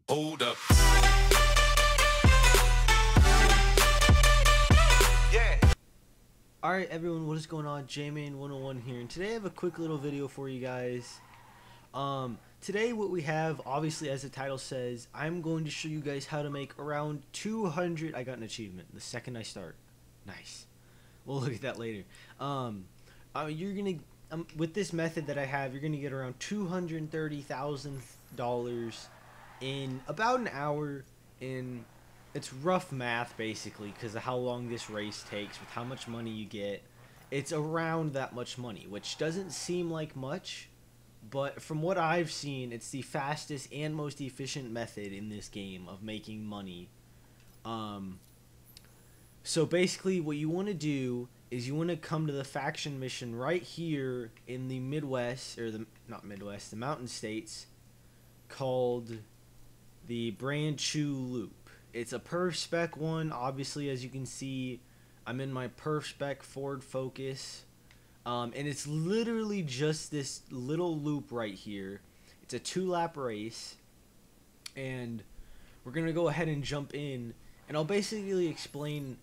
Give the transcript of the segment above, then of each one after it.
Hold up. Yeah. Alright everyone, what is going on? J-Man101 here, and today I have a quick little video for you guys. Today what we have, obviously as the title says, I'm going to show you guys how to make around 200, I got an achievement the second I start. Nice. We'll look at that later. You're gonna, with this method that I have, you're gonna get around $230,000 in about an hour. In it's rough math basically because of how long this race takes with how much money you get. It's around that much money, which doesn't seem like much, but from what I've seen, it's the fastest and most efficient method in this game of making money. So basically what you want to do is you want to come to the faction mission right here in the Midwest, or the Mountain States, called the Branchu Loop. It's a perf spec one. Obviously, as you can see, I'm in my perf spec Ford Focus, and it's literally just this little loop right here. It's a 2-lap race, and we're gonna go ahead and jump in, and I'll basically explain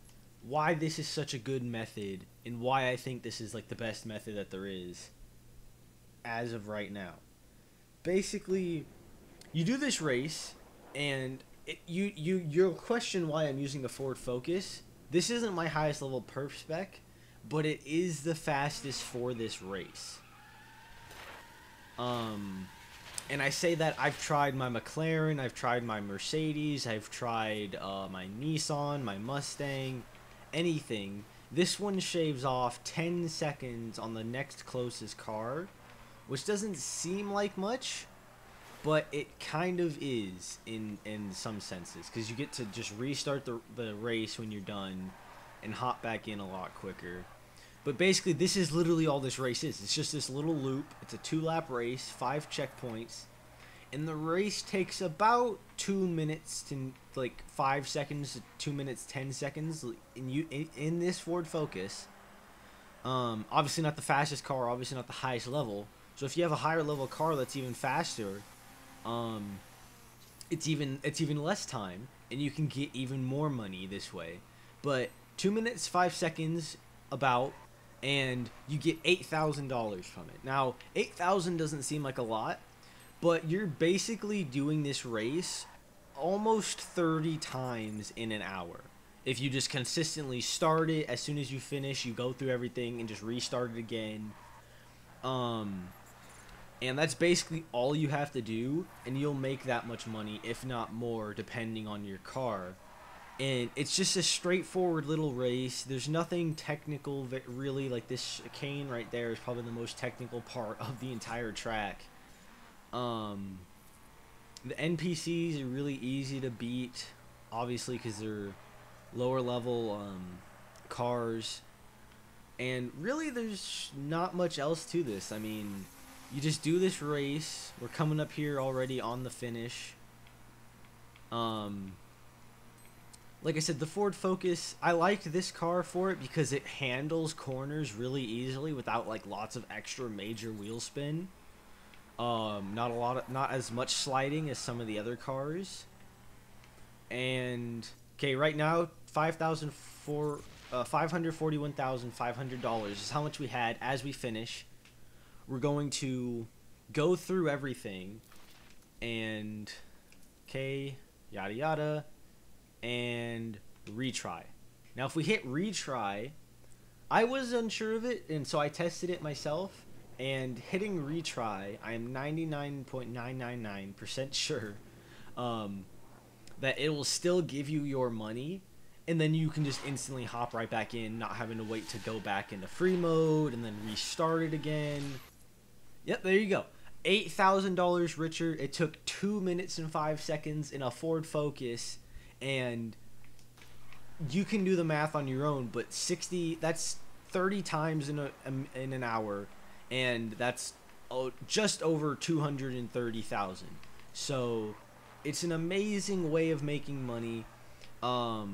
why this is such a good method and why I think this is like the best method that there is as of right now. Basically, you do this race, and you'll question why I'm using the Ford Focus. This isn't my highest level perf spec, but it is the fastest for this race. And I say that I've tried my McLaren, I've tried my Mercedes, I've tried my Nissan, my Mustang, anything. This one shaves off 10 seconds on the next closest car, which doesn't seem like much, but it kind of is in some senses, because you get to just restart the race when you're done and hop back in a lot quicker. But basically, this is literally all this race is. It's just this little loop. It's a 2-lap race, 5 checkpoints, and the race takes about 2 minutes to like 5 seconds to 2 minutes 10 seconds. In this Ford Focus, obviously not the fastest car, obviously not the highest level. So if you have a higher level car that's even faster, it's even less time, and you can get even more money this way. But 2 minutes 5 seconds about, and you get $8,000 from it. Now, 8,000 doesn't seem like a lot, but you're basically doing this race almost 30 times in an hour. If you just consistently start it, as soon as you finish, you go through everything and just restart it again. And that's basically all you have to do, and you'll make that much money, if not more, depending on your car. And it's just a straightforward little race. There's nothing technical, really. Like this chicane right there is probably the most technical part of the entire track. The NPCs are really easy to beat, obviously, because they're lower level cars. And really, there's not much else to this. I mean, you just do this race. We're coming up here already on the finish. Like I said, the Ford Focus, I liked this car for it because it handles corners really easily without like lots of extra major wheel spin. Not as much sliding as some of the other cars. And okay, right now $541,500 is how much we had. As we finish, we're going to go through everything, and okay, yada yada, and retry. Now if we hit retry, I was unsure of it, and so I tested it myself, and hitting retry, I am 99.999% sure that it will still give you your money, and then you can just instantly hop right back in, not having to wait to go back into free mode and then restart it again. Yep, there you go. $8,000 richer. It took 2 minutes and 5 seconds in a Ford Focus, and you can do the math on your own, but that's 30 times in an hour, and that's just over 230,000. So it's an amazing way of making money. I'll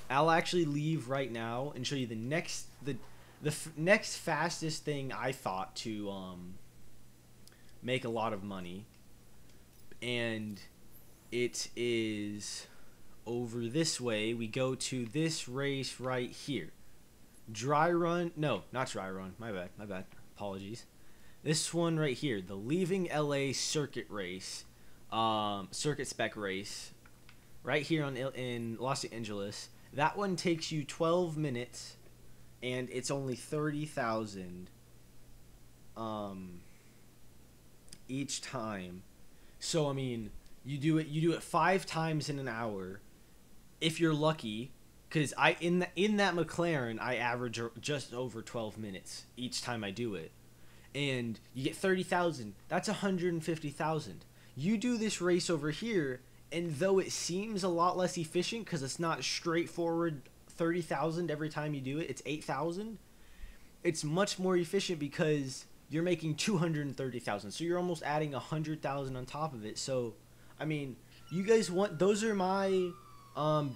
actually leave right now and show you the next fastest thing I thought to make a lot of money. And it is over this way. We go to this race right here. Dry run. No, not dry run. My bad. Apologies. This one right here, the Leaving LA circuit race, circuit spec race, right here in Los Angeles. That one takes you 12 minutes, and it's only 30,000 each time. So I mean, you do it 5 times in an hour, if you're lucky. Because in that McLaren, I average just over 12 minutes each time I do it, and you get 30,000. That's 150,000. You do this race over here, and though it seems a lot less efficient because it's not straightforward 30,000 every time you do it, it's 8,000. It's much more efficient because you're making 230,000. So you're almost adding 100,000 on top of it. So, I mean, you guys want, those are my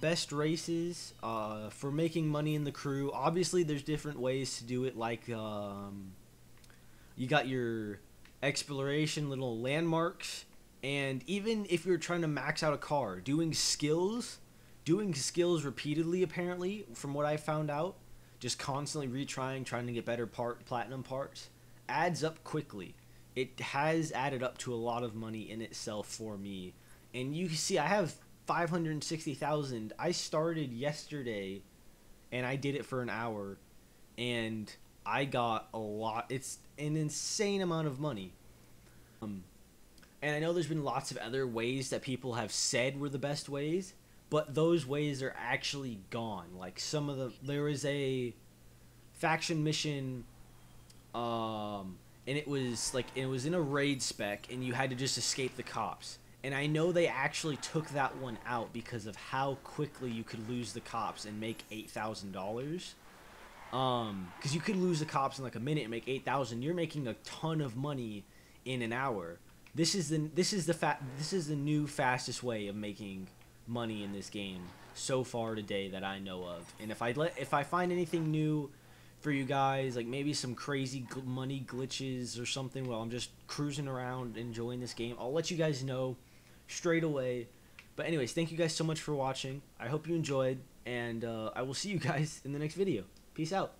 best races for making money in the crew. Obviously there's different ways to do it, like you got your exploration little landmarks, and even if you're trying to max out a car, doing skills repeatedly, apparently from what I found out, just constantly trying to get better platinum parts, adds up quickly. It has added up to a lot of money in itself for me. And you can see I have 560,000. I started yesterday, and I did it for an hour, and I got a lot. It's an insane amount of money. And I know there's been lots of other ways that people have said were the best ways, but those ways are actually gone. Like there was a faction mission, and it was in a raid spec, and you had to just escape the cops. And I know they actually took that one out because of how quickly you could lose the cops and make $8,000. Because you could lose the cops in like a minute and make 8,000. You're making a ton of money in an hour. This is the new fastest way of making money in this game so far today that I know of. And if I find anything new for you guys, like maybe some crazy money glitches or something while I'm just cruising around enjoying this game, I'll let you guys know straight away. But anyways, thank you guys so much for watching. I hope you enjoyed, and I will see you guys in the next video. Peace out.